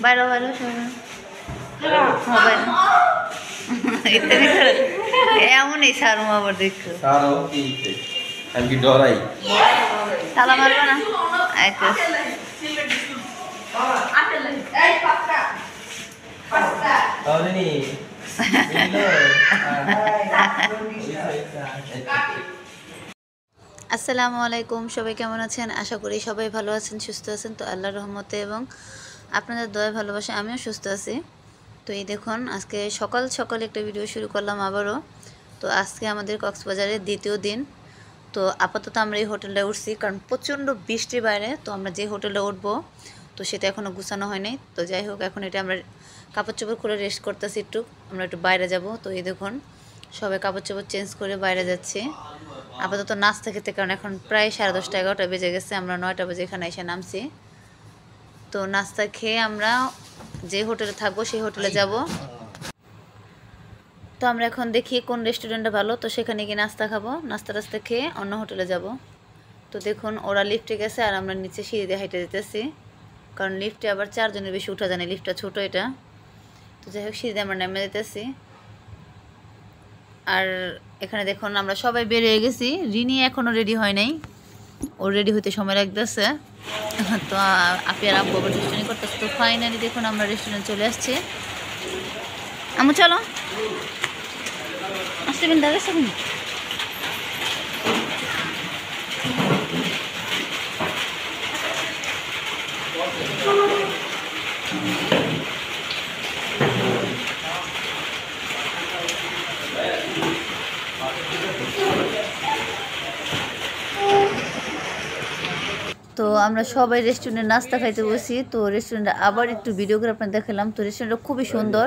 বাইরে বাইরে হবে এমনই সারু আবার দেখছো আমি কি ডরাই তালা মারবে না আসসালামু আলাইকুম সবাই কেমন আছেন আশা করি সবাই ভালো আছেন সুস্থ আছেন তো আল্লাহর রহমতে এবং আপনাদের দয়ায় ভালোবাসা আমিও সুস্থ আছি তো এই দেখুন আজকে সকাল সকাল একটা ভিডিও শুরু করলাম আবারও তো আজকে আমাদের কক্সবাজারের দ্বিতীয় দিন তো আপাতত আমরা এই হোটেলটা উঠছি কারণ প্রচণ্ড বৃষ্টি বাইরে তো আমরা যে হোটেলে উঠবো তো সেটা এখনও গুছানো হয় নাই তো যাই হোক এখন এটা আমরা কাপড় চোপড় খুলে রেস্ট করতেছি একটু আমরা একটু বাইরে যাব তো এই দেখুন সবাই কাপড় চোপড় চেঞ্জ করে বাইরে যাচ্ছে আপাতত নাস্তা খেতে কারণ এখন প্রায় 10:30 11টা বেজে গেছে আমরা 9টা বাজে এখানে এসে নামছি তো নাস্তা খেয়ে আমরা যে হোটেলে থাকবো সেই হোটেলে যাব তো আমরা এখন দেখি কোন রেস্টুরেন্টটা ভালো তো সেখানে গিয়ে নাস্তা খাবো নাস্তা খেয়ে অন্য হোটেলে যাব তো দেখুন ওরা লিফটে গেছে আর আমরা নিচে সিঁড়ি দিয়ে হাইটে যেতেছি কারণ লিফটে আবার 4 জনের বেশি উঠা যায় না লিফটটা ছোটো এটা তো যাই হোক সিঁড়ি দিয়ে আমরা নেমে যেতেছি আর এখানে দেখুন আমরা সবাই বের হয়ে গেছি রিনি এখনও রেডি হয় নাই ওর রেডি হইতে সময় লাগতেছে তো আপনি আর আব্বু আবার রেস্টুরেন্ট করতেছে তো ফাইনালি দেখুন আমরা রেস্টুরেন্ট চলে আসছি আমু চলো আসতে বিন দাদা আসতে তো আমরা সবাই রেস্টুরেন্টে নাস্তা খাইতে বসি তো রেস্টুরেন্টে আবার একটু ভিডিও করে আপনার দেখালাম তো রেস্টুরেন্টটা খুবই সুন্দর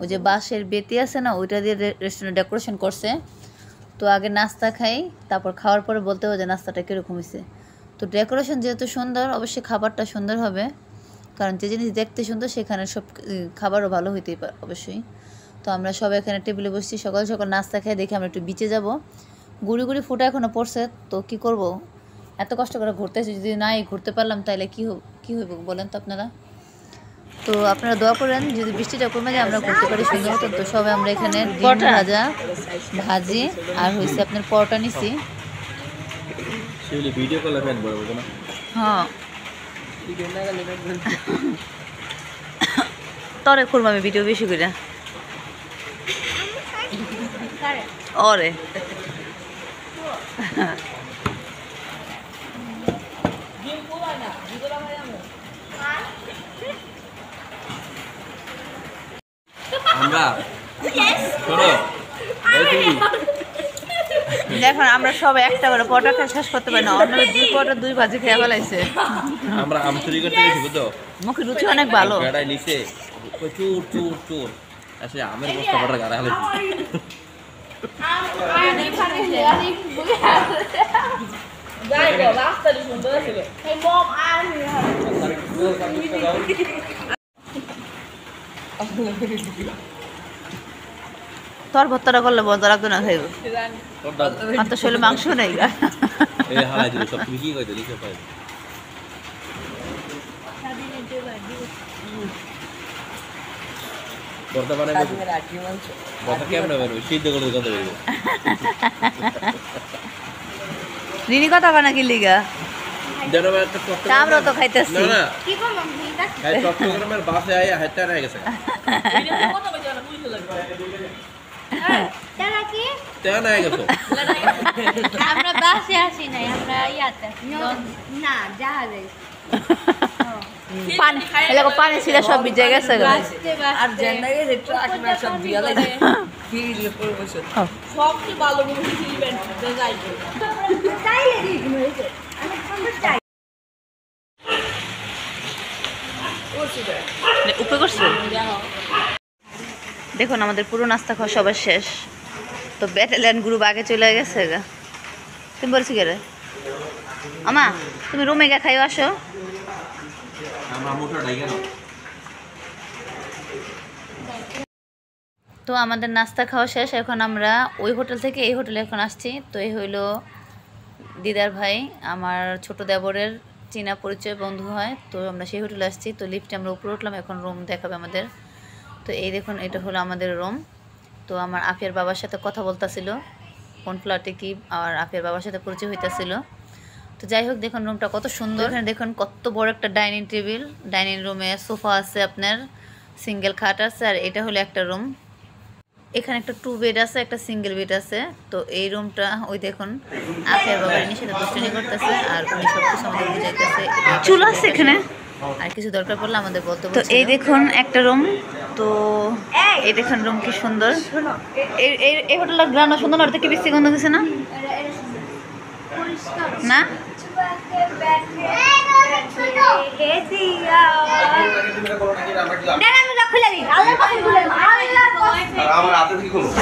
ওই যে বাঁশের বেতি আছে না ওইটা দিয়ে রেস্টুরেন্ট ডেকোরেশন করছে তো আগে নাস্তা খাই তারপর খাওয়ার পরে বলতে হবে যে নাস্তাটা কীরকম হয়েছে তো ডেকোরেশন যেহেতু সুন্দর অবশ্যই খাবারটা সুন্দর হবে কারণ যে জিনিস দেখতে সুন্দর সেখানে সব খাবারও ভালো হইতেই পারে অবশ্যই তো আমরা সবাই এখানে টেবিলে বসছি সকাল সকাল নাস্তা খেয়ে দেখে আমরা একটু বিচে যাব গুড়ি গুড়ি ফুটা এখনও পড়ছে তো কি করব এত কষ্ট করে ঘুরতেছি যদি নাই ঘুরতে পারলাম তাহলে কী হইব বলেন তো আপনারা তো আপনারা দোয়া করেন যদি বৃষ্টিটা কমে যায় আমরা ঘুরতে পারি সুন্দর মতো তো সবাই আমরা এখানে ডিম ভাজা ভাজি আর হয়েছে আপনার পরোটা নিছি হ্যাঁ তরে করবো আমি ভিডিও বেশি করে ওরে দেখুন আমরা সবাই একটা করে পরোটা খেয়ে শেষ করতে পারি না অন্যরা 2 পরোটা 2 ভাজি খেয়ে ফেলাইছে আমরা আম চুরি করতে গেছি বুঝছো মুখে রুচি অনেক ভালো গাড়াই নিচে চুর চুর চুর আসলে আমের বস্তা পড়া গাড়া হলো তোর ভর্তাটা করলে মজা লাগতো না খাইব আর তো শরীরে মাংস নেই রিনি কথা বানা কি লিগা আমরাও তো খাইতেছি বাসে আয়া হাইটা রয়ে গেছে আমরা বাসে আসি নাই আমরা ইয়াতে না জাহাজে পানি ছিল সব ভিজে গেছে আর জেন্দাগে যে ট্রাক না সব দিয়া লাগে ফিরে পড়ে বসে সবচেয়ে ভালো মুভি ইভেন্ট যাইবো চাইলে দিই হয়েছে আমি সুন্দর চাই উপরে করছে দেখুন আমাদের পুরো নাস্তা খাওয়া সবার শেষ তো ব্যাটালিয়ান গ্রুপ আগে চলে গেছে গা তুমি বলছি কে রে আমা তুমি রুমে গিয়ে খাইও আসো তো আমাদের নাস্তা খাওয়া শেষ এখন আমরা ওই হোটেল থেকে এই হোটেলে এখন আসছি তো এই হইলো দিদার ভাই আমার ছোট দেবরের চীনা পরিচয় বন্ধু হয়। তো আমরা সেই হোটেলে আসছি, তো লিফটে আমরা উপরে উঠলাম, এখন রুম দেখাবে আমাদের। তো এই দেখুন এটা হলো আমাদের রুম। তো আমার আফিয়ার বাবার সাথে কথা বলতেছিল কোন ফ্ল্যাটে কি, আর আফিয়ার বাবার সাথে পরিচয় হইতেছিল। তো যাই হোক দেখুন রুমটা কত সুন্দর। এখানে দেখুন কত বড় একটা ডাইনিং টেবিল, ডাইনিং রুমে সোফা আছে, আপনার সিঙ্গেল খাট আছে, আর এটা হলো একটা রুম। এখানে একটা 2 বেড আছে, একটা সিঙ্গেল বেড আছে। তো এই রুমটা ওই দেখুন আফিয়ার বাবার ইনি সাথে দুষ্টানি করতেছে, আর উনি সব কিছু আমাদের বুঝাইতেছে। চুলা আছে এখানে, আর কিছু দরকার পড়লে আমাদের বলতে। তো এই দেখুন একটা রুম। তো এই দেখুন রুম কি সুন্দর। এই হোটেলের গ্রাউন্ড সুন্দর না, কি বেশি গন্ধ গেছে না না?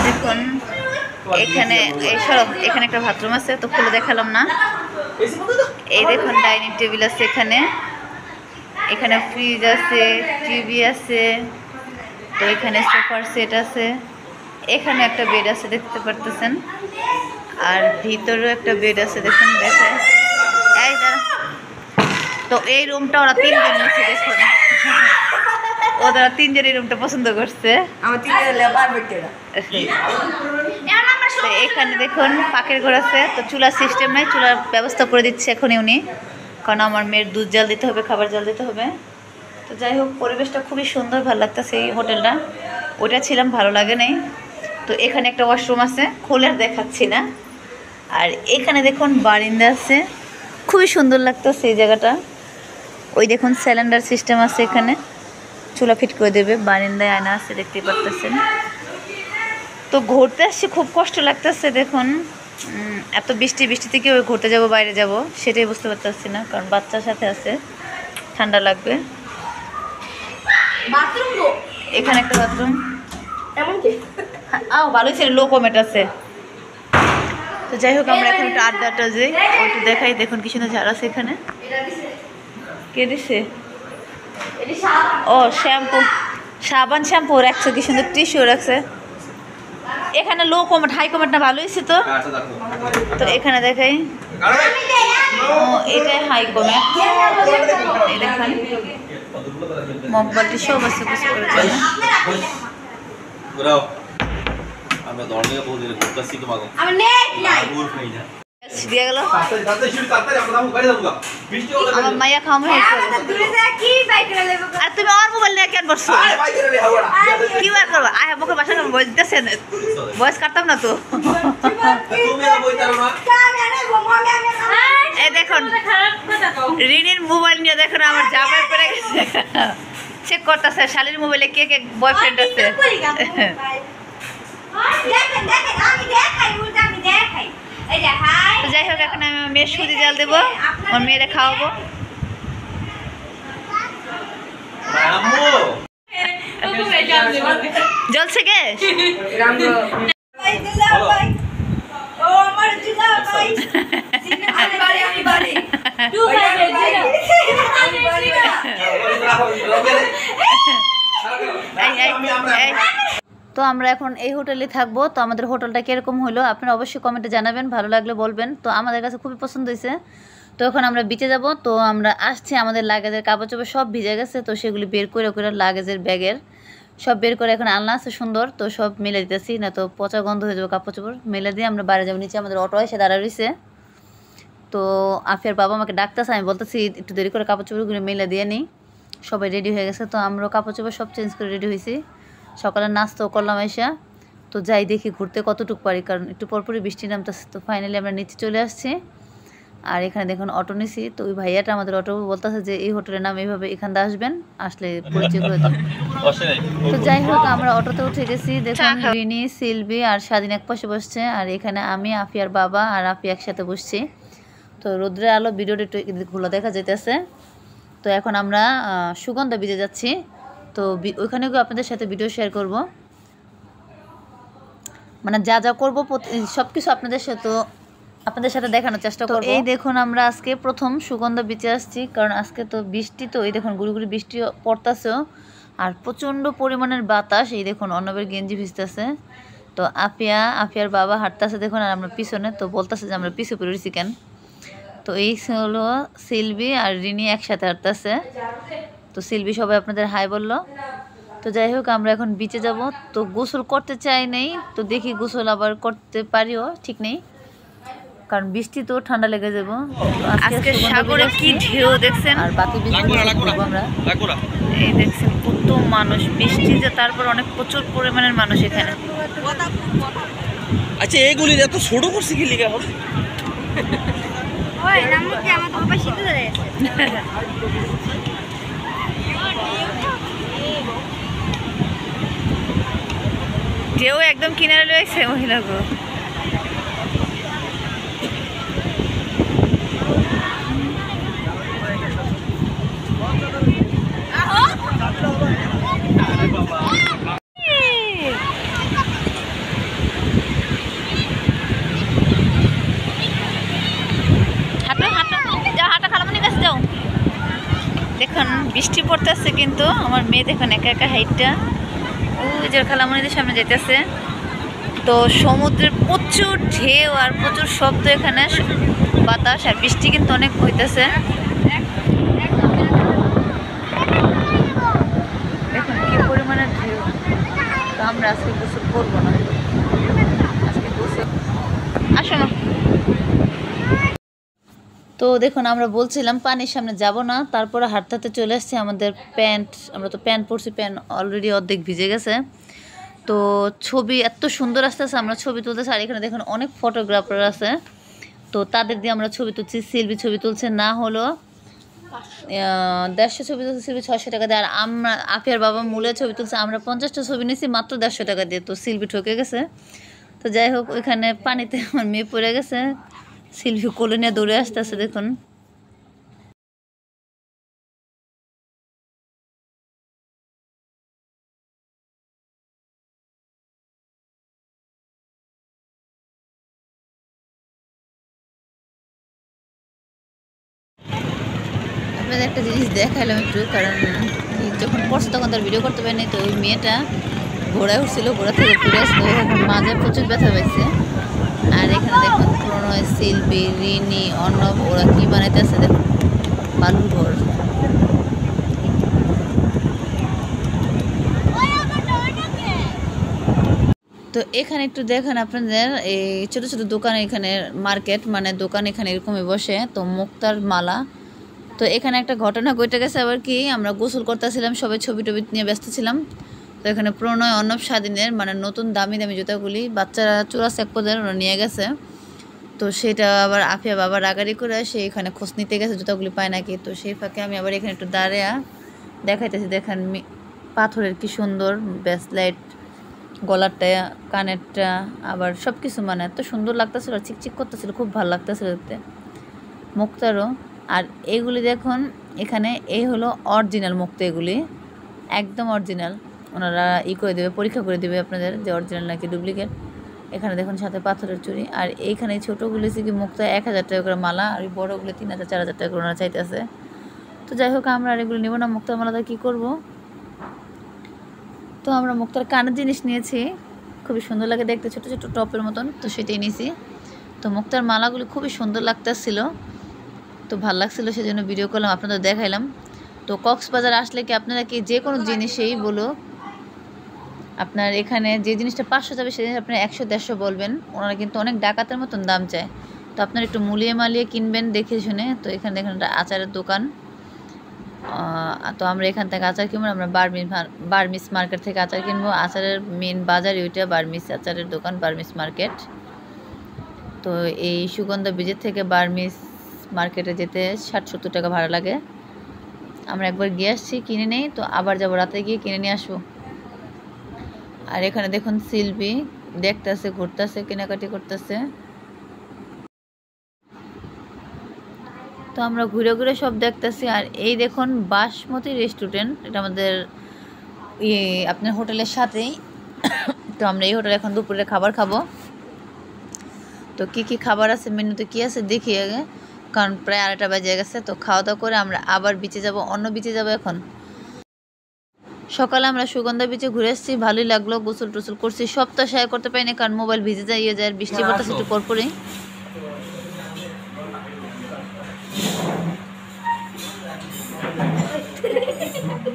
দেখুন এখানে এই সরব এখানে একটা বাথরুম আছে, তো খুলে দেখালাম না। এই দেখুন ডাইনিং টেবিল আছে এখানে, এখানে ফ্রিজ আছে, টিভি আছে, তো এখানে সোফার সেট আছে, এখানে একটা বেড আছে দেখতে পারতেছেন, আর ভিতরেও একটা বেড আছে দেখুন দেখে। এই দাঁড়া, তো এই রুমটা ওরা 3 জন নিচ্ছে দেখুন, ওরা 3 জন এই রুমটা পছন্দ করছে। আমার 3 জন লেবার বেটেরা। তো এখানে দেখুন পাকের ঘর আছে, তো চুলার সিস্টেম নাই, চুলার ব্যবস্থা করে দিচ্ছে এখনই উনি, কারণ আমার মেয়ের দুধ জাল দিতে হবে, খাবার জাল দিতে হবে। তো যাই হোক পরিবেশটা খুবই সুন্দর, ভালো লাগতেছে এই হোটেলটা। ওটা ছিলাম ভালো লাগে নাই। তো এখানে একটা ওয়াশরুম আছে, খুলে আর দেখাচ্ছি না। আর এখানে দেখুন বারিন্দা আছে, খুবই সুন্দর লাগতেছে এই জায়গাটা। ওই দেখুন সিলিন্ডার সিস্টেম আছে, এখানে চুলা ফিট করে দেবে, বারিন্দায় আয়না আছে দেখতে পারতেছেন। তো ঘুরতে আসছি, খুব কষ্ট লাগতেছে দেখুন, এত বৃষ্টি থেকে ওই ঘুরতে যাব, বাইরে যাব সেটাই বুঝতে পারতেছি না, কারণ বাচ্চার সাথে আছে, ঠান্ডা লাগবে। বাথরুম গো, এখানে একটা বাথরুম, এমন কি ভালোই ছিল, লো কমেট আছে। তো যাই হোক আমরা এখন একটা আড্ডাটা যাই, ওইটা দেখাই। দেখুন কি সুন্দর ঝাড় আছে এখানে। কে দিছে? ও শ্যাম্পু, সাবান শ্যাম্পু রাখছে, কি সুন্দর টিস্যু রাখছে। এখানে লো কমেট, হাই কমেট না, ভালো হয়েছে তো। তো এখানে দেখাই, ও এটাই হাই কমেট। এই দেখেন মগবালটি সব আছে, কিছু করে জন্য। আমরা দর্নিয়া বহু দিন ঘুরতেছি তোমাকে। আমি নেট নাই দিয়ে গেল আমার মাইয়া খাওয়া দূরে যা কি বাইক রে লেব। আর তুমি আর মোবাইল নিয়ে কেন বসছো? কি বার করবো? আয় মুখে বাসা বলতেছে, বয়স কাটতাম না তো। এই দেখুন রিনির মোবাইল নিয়ে দেখুন আমার জামাই পড়ে গেছে, চেক করতেছে শালির মোবাইলে কে কে বয়ফ্রেন্ড আছে। যাই হোক এখন আমি আমার মেয়ের সুজি জাল দেবো, আমার মেয়েরে খাওয়াবো। জলছে গে তো আমরা এখন এই হোটেলে থাকবো। তো আমাদের হোটেলটা কীরকম হলো আপনারা অবশ্যই কমেন্টে জানাবেন, ভালো লাগলে বলবেন। তো আমাদের কাছে খুবই পছন্দ হয়েছে। তো এখন আমরা বিচে যাব। তো আমরা আসছি, আমাদের লাগেজের কাপড় চোপড় সব ভিজে গেছে, তো সেগুলি বের করে লাগেজের ব্যাগের সব বের করে এখন আলনা আছে সুন্দর, তো সব মেলে দিতেছি, না তো পচা গন্ধ হয়ে যাবে। কাপড় চোপড় মেলে দিয়ে আমরা বাইরে যাবো। নিচে আমাদের অটো এসে দাঁড়া রয়েছে। তো আফিয়ার বাবা আমাকে ডাকতেছে, আমি বলতেছি একটু দেরি করে কাপড় চোপড়গুলো মেলে দিয়ে নিই। সবাই রেডি হয়ে গেছে, তো আমরাও কাপড় চোপড় সব চেঞ্জ করে রেডি হয়েছি। সকালে নাস্তাও করলাম এসে। তো যাই দেখি ঘুরতে কতটুকু পারি, কারণ একটু পরপরই বৃষ্টি নামতেছে। তো ফাইনালি আমরা নিচে চলে আসছি। আর এখানে দেখুন অটো নিছি। তো ওই ভাইয়াটা আমাদের অটো বলতেছে যে এই হোটেলের নাম এইভাবে, এখান দিয়ে আসবেন, আসলে পরিচয় করে দেন। তো যাই হোক আমরা অটোতে উঠে গেছি। দেখুন রিনি, সিলভি আর স্বাধীন এক পাশে বসছে, আর এখানে আমি, আফিয়ার বাবা আর আফি একসাথে বসছি। তো রোদ্রের আলো ভিডিওটা একটু খোলা দেখা যেতেছে। তো এখন আমরা সুগন্ধা বিচে যাচ্ছি। তো ওইখানে গিয়ে আপনাদের সাথে ভিডিও শেয়ার করব, মানে যা যা করবো সব কিছু আপনাদের সাথে দেখানোর চেষ্টা করব। এই দেখুন আমরা আজকে প্রথম সুগন্ধা বিচে আসছি, কারণ আজকে তো বৃষ্টি, তো এই দেখুন গুড়ি গুড়ি বৃষ্টি পড়তেছেও, আর প্রচণ্ড পরিমাণের বাতাস। এই দেখুন অর্ণবের গেঞ্জি ভিজতেছে। তো আফিয়ার বাবা হাঁটতেছে দেখুন, আর আমরা পিছনে। তো বলতেছে যে আমরা পিছু পড়ে রয়েছি কেন। তো তো এই হলো সিলভি আর রিনি একসাথে হাঁটতেছে। তো সিলভি সবাই আপনাদের হাই বললো। তো যাই হোক আমরা এখন বিচে যাব। তো গোসল করতে চাই নেই, তো দেখি গোসল আবার করতে পারিও ঠিক নেই, কারণ বৃষ্টি তো ঠান্ডা লেগে যাবো। আজকে সাগরে কি ঢেউ দেখছেন, আর বাকি আমরা এই দেখছেন কত মানুষ, বৃষ্টি যে তারপর অনেক প্রচুর পরিমাণের মানুষ এখানে। আচ্ছা এগুলি এত ছোট করছে কি লিখা হবে? ওই নাম কি আমার বাবা শিখতে ধরে আছে। ঢেউ একদম কিনারে রয়েছে মহিলাগুলো। দেখুন বৃষ্টি পড়তেছে, কিন্তু আমার মেয়ে দেখুন একা একা হাইটটা ওই যে খালামণিদের সামনে যেতেছে। তো সমুদ্রের প্রচুর ঢেউ আর প্রচুর শব্দ, এখানে বাতাস আর বৃষ্টি কিন্তু অনেক হইতেছে। দেখুন কি পরিমাণের ঢেউ। তো আমরা আজকে গোসল করবো না, আজকে গোসল আসো না। তো দেখুন আমরা বলছিলাম পানির সামনে যাব না, তারপরে হাঁটতে চলে আসছি। আমাদের প্যান্ট, আমরা তো প্যান্ট পরছি, প্যান্ট অলরেডি অর্ধেক ভিজে গেছে। তো ছবি এত সুন্দর আসতেছে, আমরা ছবি তুলতেছি। আর এখানে দেখুন অনেক ফটোগ্রাফার আছে, তো তাদের দিয়ে আমরা ছবি তুলছি। সিলভি ছবি তুলছে না হলো 150 ছবি তুলছে, সিলভি 600 টাকা দিয়ে। আর আমরা আফিয়ার বাবা মূলে ছবি তুলছে, আমরা 50টা ছবি নিয়েছি মাত্র 150 টাকা দিয়ে। তো সিলভি ঠকে গেছে। তো যাই হোক ওইখানে পানিতে আমার মেয়ে পড়ে গেছে, সিলভি কোলে নিয়ে দৌড়ে আসতেছে দেখুন। আপনাদের একটা জিনিস দেখাইলাম একটু, কারণ যখন পড়ছে তখন তার ভিডিও করতে পারিনি। তো ওই মেয়েটা ঘোড়ায় উঠছিল, ঘোড়া থেকে ঘুরে আসলো, এখন মাঝে প্রচুর ব্যথা পাইছে। আর এখানে দেখুন প্রণয়, সিলভি, রিনি, অর্ণব ওরা কি বানাইতেছে দেখুন, বালুর ঘর। তো এখানে একটু দেখেন আপনাদের এই ছোট ছোট দোকান, এখানে মার্কেট মানে দোকান এখানে এরকমই বসে। তো মুক্তার মালা। তো এখানে একটা ঘটনা ঘটে গেছে আবার কি, আমরা গোসল করতেছিলাম, সবাই ছবি টবি নিয়ে ব্যস্ত ছিলাম। তো এখানে প্রণয়, অর্ণব, স্বাধীনের মানে নতুন দামি দামি জুতাগুলি বাচ্চারা চোরা চেকপোদের ওরা নিয়ে গেছে। তো সেটা আবার আফিয়া বাবা রাগারি করে সে এখানে খোঁজ নিতে গেছে জুতাগুলি পায় নাকি। তো সেই ফাঁকে আমি আবার এখানে একটু দাঁড়িয়ে দেখাইতেছি। দেখেন পাথরের কি সুন্দর ব্রেসলেট, গলারটা, কানেরটা, আবার সব কিছু মানে এত সুন্দর লাগতেছিল, চিকচিক করতেছিল, খুব ভালো লাগতেছিল দেখতে। মুক্তারও। আর এগুলি দেখুন এখানে এই হলো অরিজিনাল মুক্তা, এগুলি একদম অরিজিনাল। ওনারা করে দেবে, পরীক্ষা করে দেবে আপনাদের যে অরিজিনাল নাকি ডুপ্লিকেট। এখানে দেখুন সাথে পাথরের চুড়ি। আর এইখানে ছোটোগুলি কি মুক্তা 1000 টাকা করে মালা, আর এই বড়োগুলি 3000 4000 টাকা করে ওনারা চাইতেছে। তো যাই হোক আমরা আর এগুলো নেবো না, মুক্তার মালাটা কী করবো। তো আমরা মুক্তার কানের জিনিস নিয়েছি, খুবই সুন্দর লাগে দেখতে, ছোটো ছোটো টপের মতন, তো সেটাই নিয়েছি। তো মুক্তার মালাগুলি খুবই সুন্দর লাগতেছিল, তো ভালো লাগছিলো, সেজন্য ভিডিও করলাম, আপনাদের দেখাইলাম। তো কক্সবাজার আসলে কি আপনারা কি যে কোনো জিনিসেই বলো, আপনার এখানে যে জিনিসটা 500 যাবে সেই জিনিস আপনি 100-150 বলবেন, ওনারা কিন্তু অনেক ডাকাতের মতন দাম চায়। তো আপনারা একটু মুলিয়ে মালিয়ে কিনবেন দেখে শুনে। তো এখানে দেখেন একটা আচারের দোকান। তো আমরা এখান থেকে আচার কিনবো, আমরা বার্মিস মার্কেট থেকে আচার কিনবো। আচারের মেন বাজার ওইটা, বার্মিস আচারের দোকান, বার্মিস মার্কেট। তো এই সুগন্ধা ব্রিজের থেকে বার্মিস মার্কেটে যেতে 60-70 টাকা ভাড়া লাগে। আমরা একবার গিয়ে আসছি, কিনে নেই, তো আবার যাবো, রাতে গিয়ে কিনে নিয়ে আসবো। আর এখানে দেখুন সিলভি দেখতেছে, ঘুরতেছে, কেনাকাটি করতেছে। তো আমরা ঘুরে ঘুরে সব দেখতেছি। আর এই দেখুন বাসমতি রেস্টুরেন্ট, এটা আমাদের আপনার হোটেলের সাথেই। তো আমরা এই হোটেলে এখন দুপুরে খাবার খাবো। তো কি কি খাবার আছে মেনুতে কি আছে দেখি আগে, কারণ প্রায় 2:30 বাজে গেছে। তো খাওয়া দাওয়া করে আমরা আবার বিচে যাব, অন্য বিচে যাব। এখন সকালে আমরা সুগন্ধা বিচে ঘুরে এসেছি, ভালোই লাগলো, গোসল টোসল করছি। সব তো শেয়ার করতে পারিনি কারণ মোবাইল ভিজে যায়, বৃষ্টি পড়তেছে একটু পরপরই। ওই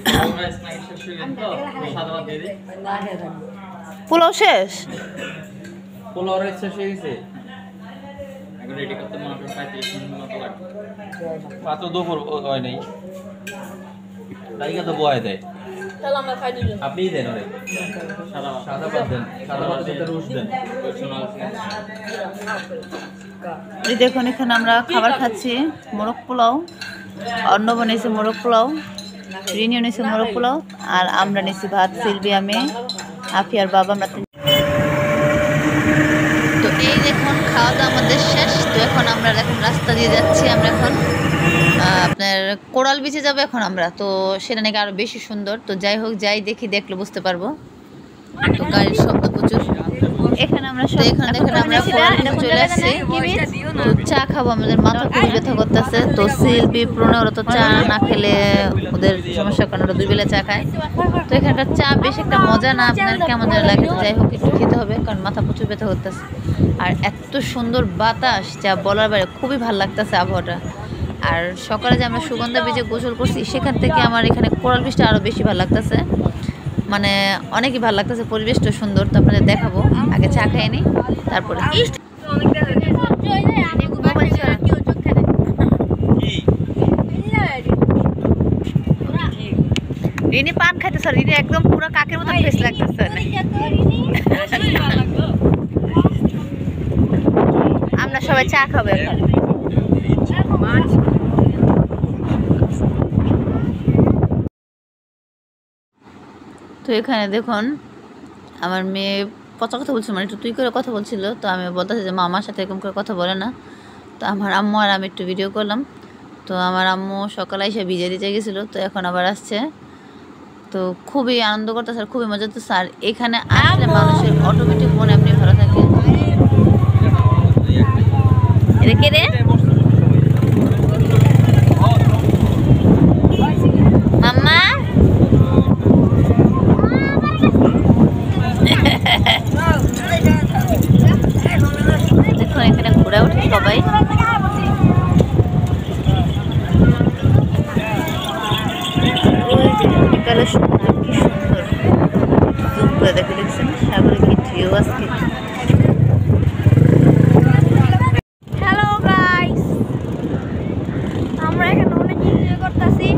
ফ্রাইড রাইস না শেষ হয়ে গেল তো সাদা ভাত দিয়ে দিই। পোলাও শেষ? পোলাও রাইস শেষ হয়ে গেছে, এখন রেডি করতে মনে হয় 35 মিনিট মতো লাগবে। মাত্র দুপুর হয় নাই, তাইকে তো বয় দেয়। তাহলে আমরা খাই দুজন। আপনিই দেন ওরে সাদা ভাত দেন, সাদা ভাত সাথে রোজ দেন। এই দেখুন এখানে আমরা খাবার খাচ্ছি, মোরগ পোলাও, অর্ণব নিয়েছে মোরগ পোলাও, রিনিও নিয়েছে মোরগ পোলাও, আর আমরা নিয়েছি ভাত, সিলভি, আমি, আফিয়ার বাবা, আমরা। তো এই দেখুন খাওয়া দাওয়া আমাদের শেষ। তো এখন আমরা এখন রাস্তা দিয়ে যাচ্ছি, আমরা এখন আপনার কোরাল বিচে যাবো এখন আমরা। তো সেটা নাকি আরো বেশি সুন্দর। তো যাই হোক, যাই দেখি, দেখলে বুঝতে পারবো। তো গাড়ির শব্দ প্রচুর এখানে। আমরা এখানে দেখেন আমরা কোরাল বিচে চলে আসছি। তো চা খাবো, আমাদের মাথা খুবই ব্যথা করতেছে। তো সিলভি, প্রণয় ওরা তো চা না খেলে ওদের সমস্যা, কারণ ওরা 2 বেলা চা খায়। তো এখানকার চা বেশ একটা মজা না, আপনার কেমন যেন লাগে। যাই হোক একটু খেতে হবে, কারণ মাথা প্রচুর ব্যথা করতেছে। আর এত সুন্দর বাতাস, যা বলার বাইরে, খুবই ভালো লাগতেছে আবহাওয়াটা। আর সকালে যে আমরা সুগন্ধা বীজে গোসল করছি, সেখান থেকে আমার এখানে কোরাল বীজটা আরও বেশি ভালো লাগতেছে, মানে অনেকই ভালো লাগতেছে। পরিবেশটা সুন্দর। তো আপনাদের দেখাবো, আগে চা খাই নি তারপরে। রিনি পান খাইতে স্যার, রিনি একদম পুরো কাকের মতো ফেস লাগতেছে। আমরা সবাই চা খাবো এখন। তো এখানে দেখুন আমার মেয়ে পচা কথা বলছিল, মানে একটু তুই করে কথা বলছিল। তো আমি বলতেছি যে মা আমার সাথে এরকম করে কথা বলে না। তো আমার আম্মু আর আমি একটু ভিডিও করলাম। তো আমার আম্মু সকালে এসে ভিজে দিতে গেছিলো, তো এখন আবার আসছে। তো খুবই আনন্দ করতেছে, আর খুবই মজা হচ্ছে। আর এখানে আসলে মানুষের অটোমেটিক মনে এমনি ভালো থাকে। এটা কে রে? মাম্মা দেখুন এখানে ঘোরা উঠে সবাই। বিকালে সুন্দর, কি সুন্দর জুম করে দেখে দেখছেন সাগরে কি ঢেউ আজকে। হ্যালো গাইস, আমরা এখানে অনেক এনজয় করতেছি।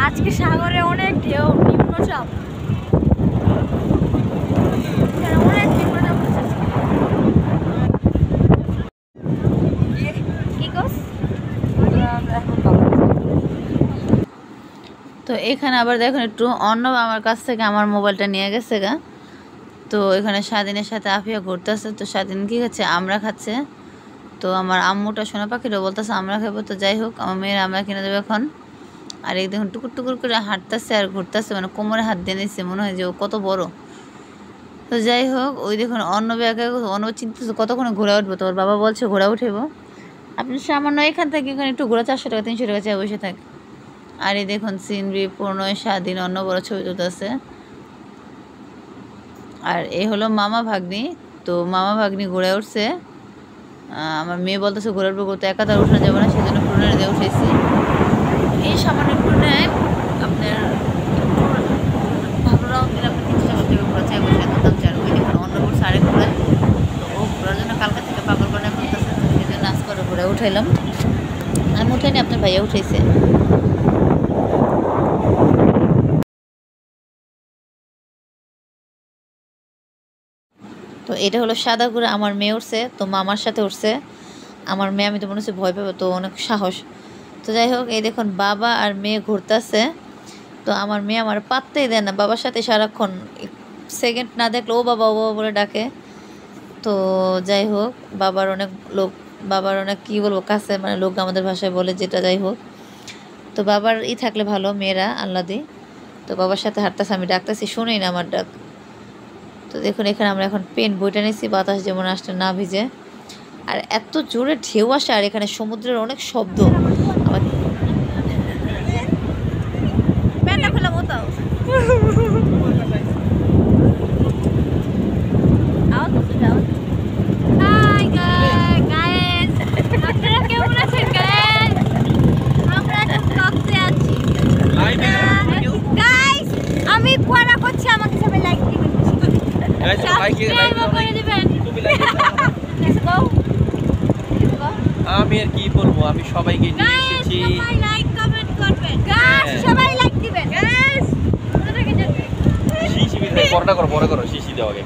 আজকে সাগরে অনেক ঢেউ, নিম্নচাপ, অনেক নিম্নচাপ হচ্ছে। কি কস? তো এখানে আবার দেখুন একটু অর্ণব আমার কাছ থেকে আমার মোবাইলটা নিয়ে গেছে গা। তো এখানে স্বাধীনের সাথে আফিয়া ঘুরতেছে। তো স্বাধীন কী খাচ্ছে? আমরা খাচ্ছে। তো আমার আম্মুটা সোনা পাখিরও বলতেছে আমরা খাবো। তো যাই হোক, আমার মেয়ের আমরা কিনে দেবো এখন। আর এই দেখুন টুকুর টুকুর করে হাঁটতেছে আর ঘুরতেছে, মানে কোমরে হাত দিয়ে নিচ্ছে, মনে হয় যে ও কত বড়। তো যাই হোক, ওই দেখুন অর্ণব একা, অর্ণব চিন্তিত কতক্ষণে ঘোরা উঠবো। তো ওর বাবা বলছে ঘোরা উঠেবো। আপনি সামান্য এখান থেকে এখানে একটু ঘোরা 400 টাকা 300 টাকা চাই বসে থাকে। আর এই দেখুন সিনরি, প্রণয়, স্বাধীন, অন্য বড় ছবি তুলতেছে। আর এই হলো মামা ভাগ্নি। তো মামা ভাগ্নি ঘুরে উঠছে। আমার মেয়ে বলতেছে ঘুরে উঠবো, তো একা তার উঠানো যাবে না, সেজন্য প্রণয় দিয়ে উঠেছি। এই সামান্য প্রণয় আপনার ভালো রাউন্ড দিলে আপনি 300 টাকা ঘোরা চাই বসে দাম চার। ওই দেখুন অন্য বোর্ড সাড়ে ঘোরায়। তো ও ঘোরার জন্য কালকা থেকে পাগল বানায় করতেছে, সেই জন্য আজ করে ঘুরে উঠাইলাম। আমি উঠাইনি, আপনার ভাইয়া উঠেছে। তো এটা হলো সাদা ঘোড়া, আমার মেয়ে উঠছে। তো মামার সাথে উঠছে আমার মেয়ে, আমি তো মনে হচ্ছে ভয় পাবো, তো অনেক সাহস। তো যাই হোক, এই দেখুন বাবা আর মেয়ে ঘুরতেছে। তো আমার মেয়ে আমার পাত্তাই দেয় না, বাবার সাথে সারাক্ষণ, সেকেন্ড না দেখলে ও বাবা ও বাবা বলে ডাকে। তো যাই হোক, বাবার অনেক লোক, বাবার অনেক কী বলবো কাছে, মানে লোক আমাদের ভাষায় বলে যেটা। যাই হোক, তো বাবার থাকলে ভালো, মেয়েরা আল্লাদি। তো বাবার সাথে হাঁটতেছে, আমি ডাকতেছি, শুনেই না আমার ডাক। তো দেখুন এখানে আমরা এখন পেন বইটা নিচ্ছি, বাতাস যেমন আসলে না ভিজে। আর এত জোরে ঢেউ আসে, আর এখানে সমুদ্রের অনেক শব্দ। আমার ওয়ারা করছে আমাকে সবাই লাইক দিবেন সাবস্ক্রাইব করে দিবেন লেটস গো আমি আর কি বলবো, আমি সবাইকে নিয়ে এসেছি। সবাই লাইক কমেন্ট করবেন গাইস, সবাই লাইক দিবেন গাইস। ওটাকে যাবে শিশি বিদায় পরে করো শিশি দাও আগে।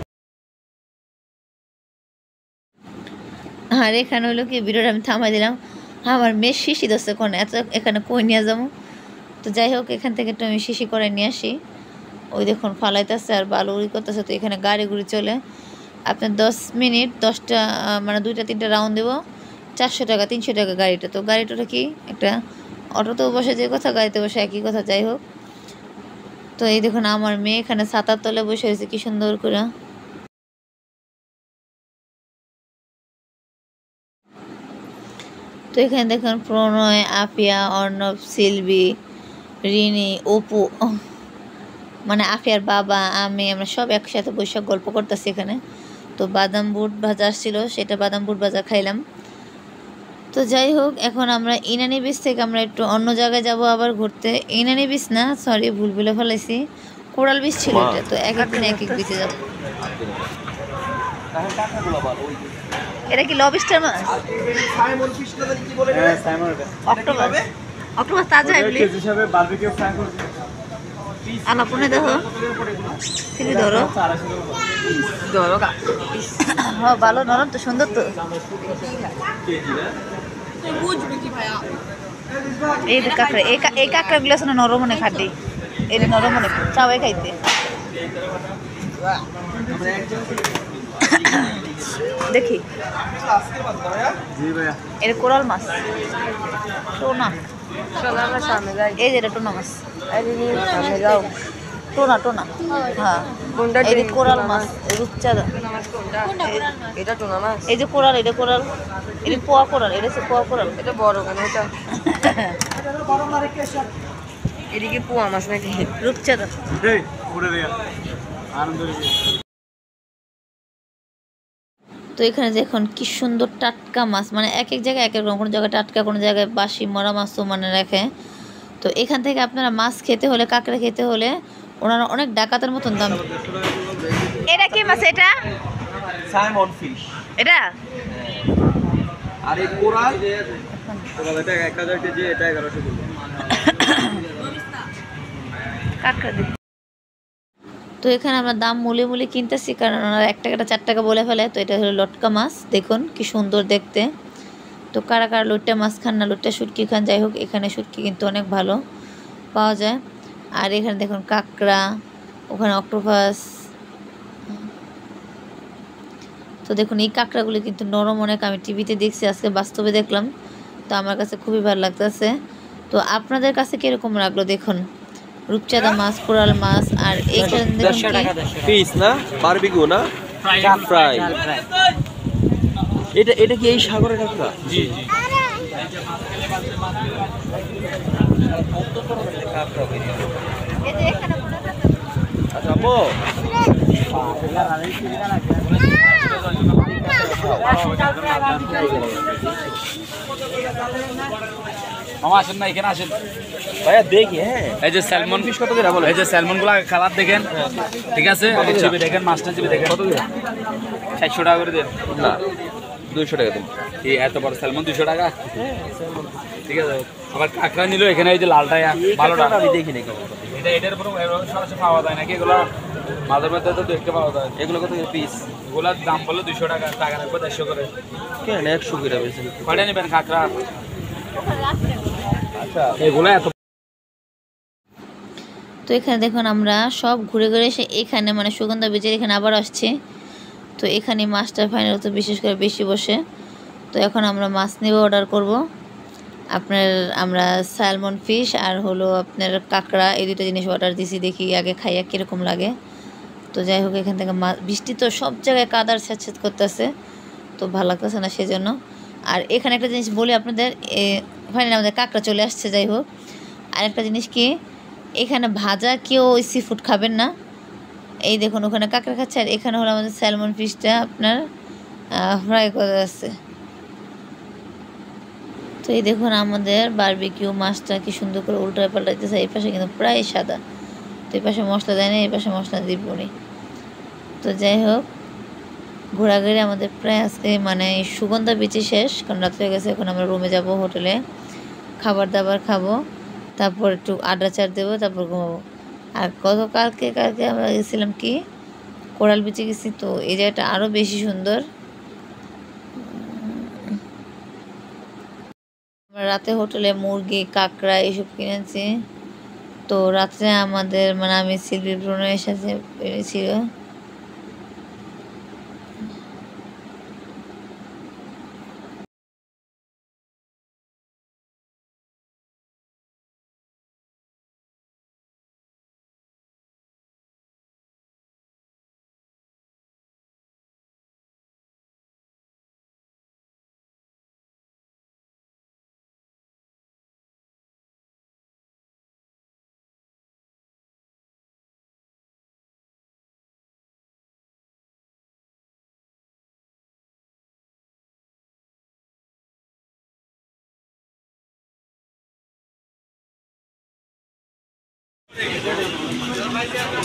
আর এখানে হলো কি ভিডিওটা আমি থামাই দিলাম, আমার মেয়ে শিশি দোষে কোনে এত এখানে কই নিয়ে যাবো। তো যাই হোক এখান থেকে একটু আমি শিশি করে নিয়ে আসি। ওই দেখুন ফালাইতেছে আর বালু উড়ি করতেছে। তো এখানে গাড়ি গুড়ি চলে আপনার 10 মিনিট 10টা মানে 2টা 3টা রাউন্ড দেবো, 400 টাকা 300 টাকা গাড়িটা। তো গাড়িটা কি একটা অটোতেও বসে যে কথা, গাড়িতে বসে একই কথা। যাই হোক, তো এই দেখুন আমার মেয়ে এখানে ছাতার তলে বসে রয়েছে কি সুন্দর করে। তো এখানে দেখুন প্রণয়, আফিয়া, অর্ণব, শিল্পী, রিনি, অপু, মানে আফিয়ার বাবা, আমরা সব একসাথে বসে গল্প করতেছি এখানে। তো বাদাম বুট ভাজা ছিল, সেটা বাদাম বুট ভাজা খাইলাম। তো যাই হোক এখন আমরা ইনানি বিচ থেকে আমরা একটু অন্য জায়গায় যাব আবার ঘুরতে। ইনানি বিচ না, সরি ভুল বলে ফেলাইছি, কোরাল বিচ ছিল এটা। তো এক একদিন এক এক বিচে যাব। এটা কি লবস্টার মাছ? সাইমন ফিশ না জানি কি বলে, হ্যাঁ সাইমন। অক্টোপাস, অক্টোপাস তাজা এগুলি কেজি হিসাবে বারবিকিউ ফ্রাই করছি। আলাপনে দেখো তুমি ধরো ধরো হ্যাঁ ভালো নরম তো সুন্দর। তো তুই বুঝবি কি ভাইয়া? এই যে কাঁকড়া, এই কাঁকড়াগুলো আছে না নরম মনে খাটি, এই নরম মনে চাওয়াই খাইতে। দেখি জি ভাইয়া, এটা কোরাল মাছ, টোনা। চলো আমরা সামনে যাই। এই যে এটা টোনা মাছ, সামনে যাও। টোনা টোনা। হ্যাঁ কোনটা? এই যে কোরাল মাছ, রূপচাঁদা। এটা টুনা মাছ। এই যে কোরাল, এটা কোরাল, এটা পোয়া কোরাল, এটা হচ্ছে পোয়া কোরাল। এটা বড় কেন এটা? এটা কি পোয়া মাছ নাকি? রূপচাঁদা। এই পুরো রে আনন্দ হইছে। তো এখানে দেখুন কি সুন্দর টাটকা মাছ, মানে এক এক জায়গায় এক এক রকম, কোনো জায়গায় টাটকা, কোনো জায়গায় বাসি মরা মাছও মানে রাখে। তো এখান থেকে আপনারা মাছ খেতে হলে, কাঁকড়া খেতে হলে ওনারা অনেক ডাকাতের মতন দাম। এটা কি মাছ? এটা সাইমন ফিশ, এটা আর এই কোরাল, কোরাল এটা 1000 কেজি, এটা 1100 কেজি। কাঁকড়া দিই। তো এখানে আমরা দাম মূলে মূলে কিনতেছি, কারণ ওনারা 1 টাকাটা 4 টাকা বলে ফেলে। তো এটা হলো লটকা মাছ, দেখুন কি সুন্দর দেখতে। তো কারা কারা লটকা মাছ খান না, লটকা শুটকি খান, যাই হোক এখানে শুটকি কিন্তু অনেক ভালো পাওয়া যায়। আর এখানে দেখুন কাঁকড়া, ওখানে অক্টোপাস। তো দেখুন এই কাঁকড়াগুলি কিন্তু নরম অনেক, আমি টিভিতে দেখছি, আজকে বাস্তবে দেখলাম। তো আমার কাছে খুবই ভালো লাগতেছে। তো আপনাদের কাছে কিরকম লাগলো দেখুন, রূপচাঁদা মাছ, কোরাল মাছ। আর এইখানে দেখুন পিস না, বারবিকিউ না, ফ্রাই। এটা কি এই সাগরের কাঁকড়া? জি জি। আচ্ছা আম্মু, মামা আসেন না, এখানে আসেন ভাইয়া দেখি। হ্যাঁ এই যে স্যালমন ফিশ কত করে বলে? এই যে স্যালমন গুলা কালার দেখেন, ঠিক আছে? চিবি দেখেন, মাছটা চিবি দেখেন। কত করে? 400 টাকা করে দেন। না 200 টাকা দেন। এই এত বড় স্যালমন 200 টাকা, ঠিক আছে। আবার কাঁকড়া নিল এখানে, এই যে লালটা ভালোটা আমি দেখি নাকি এটার উপর সরাসরি পাওয়া যায় নাকি? এগুলো মাঝে মধ্যে তো দেখতে পাওয়া যায়। এগুলো কত পিস? এগুলোর দাম বললো 200 টাকা, টাকা রাখবো 150 করে। কেন 100 করে বেশি? কয়টা নেবেন কাঁকড়া? আচ্ছা এগুলো এত। তো এখানে দেখুন আমরা সব ঘুরে ঘুরে এসে এখানে মানে সুগন্ধা বিচের এখানে আবার আসছি। তো এখানে মাছটা ফাইনাল তো বিশেষ করে বেশি বসে। তো এখন আমরা মাছ নেব, অর্ডার করব। আমরা স্যালমন ফিশ আর হলো আপনার কাঁকড়া, এই দুটো জিনিস অর্ডার দিছি, দেখি আগে খাইয়া কীরকম লাগে। তো যাই হোক এখান থেকে বৃষ্টি তো সব জায়গায় কাদার স্যাঁতস্যাঁত করতেছে, তো ভালো লাগতেছে না সেজন্য। আর এখানে একটা জিনিস বলি আপনাদের, ফাইনালি আমাদের কাঁকড়া চলে আসছে। যাই হোক আরেকটা জিনিস কি, এখানে ভাজা কেউ ওই সি ফুড খাবেন না। এই দেখুন ওখানে কাঁকড়া খাচ্ছে, আর এখানে হলো আমাদের স্যালমন ফিশটা আপনার ফ্রাই করা আছে। তো এই দেখুন আমাদের বারবিকিউ মাছটা কি সুন্দর করে উল্টায় পাল্টাইতেছে, এই পাশে কিন্তু প্রায় সাদা। তো এই পাশে মশলা দেয় না, এই পাশে মশলা দিব নি। তো যাই হোক, ঘোরাঘুরি আমাদের প্রায় আজকে মানে সুগন্ধা বিচি শেষ, কারণ রাত হয়ে গেছে। এখন আমরা রুমে যাব, হোটেলে খাবার দাবার খাবো, তারপর একটু আড্ডা চার দেবো, তারপর ঘুমাবো। আর কালকে আমরা গেছিলাম কি কোরাল বিচে গেছি। তো এই জায়গাটা আরও বেশি সুন্দর। আমরা রাতে হোটেলে মুরগি কাঁকড়া এইসব কিনেছি। তো রাত্রে আমাদের মানে আমি শিল্পী প্রণয়ের সাথে পেরেছিল।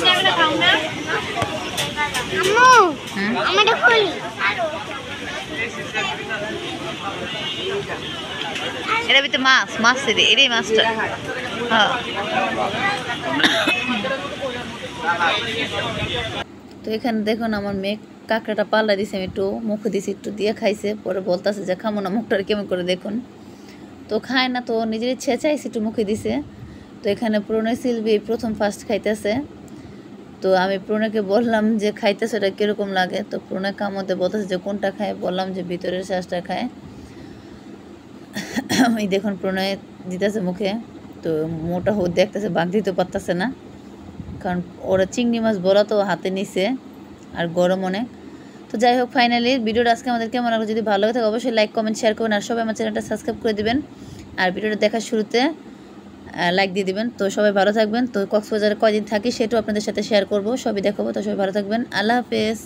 ক্যামেরা খাও না আম্মু আমাদের খুলি এটা ভিতরে মাছ দিদি, এটাই মাছটা। হ্যাঁ, তো এখানে দেখুন আমার মেয়ে কাঁকড়াটা পাল্লা দিছে, আমি একটু মুখে দিছি, একটু দিয়ে খাইছে, পরে বলতেছে যে খামো না, মুখটা কেমন করে দেখুন। তো খায় না, তো নিজের ইচ্ছে চাইছে, একটু মুখে দিছে। তো এখানে প্রণয় শিল্পী প্রথম ফার্স্ট খাইতেছে। তো আমি প্রণয়কে বললাম যে খাইতেছে ওটা কীরকম লাগে। তো প্রণয় কামতে বলতেছে যে কোনটা খায়, বললাম যে ভিতরের শ্বাসটা খায়। এই দেখুন প্রণয় দিতেছে মুখে। তো মোটা হোক দেখতেছে, বাঘ দিতে পারতেছে না, কারণ ওরা চিংড়ি মাছ বলা তো হাতে নিছে আর গরম অনেক। তো যাই হোক, ফাইনালি ভিডিওটা আজকে আমাদের কেমন লাগলো, যদি ভালো লাগে থাকে অবশ্যই লাইক কমেন্ট শেয়ার করবেন, আর সবাই আমার চ্যানেলটা সাবস্ক্রাইব করে দিবেন, আর ভিডিওটা দেখার শুরুতে লাইক দিয়ে দিবেন। তো সবাই ভালো থাকবেন। তো কক্সবাজারে কয়দিন থাকি সেটাও আপনাদের সাথে শেয়ার করব, সবই দেখাবো। তো সবাই ভালো থাকবেন, আল্লাহ হাফেজ।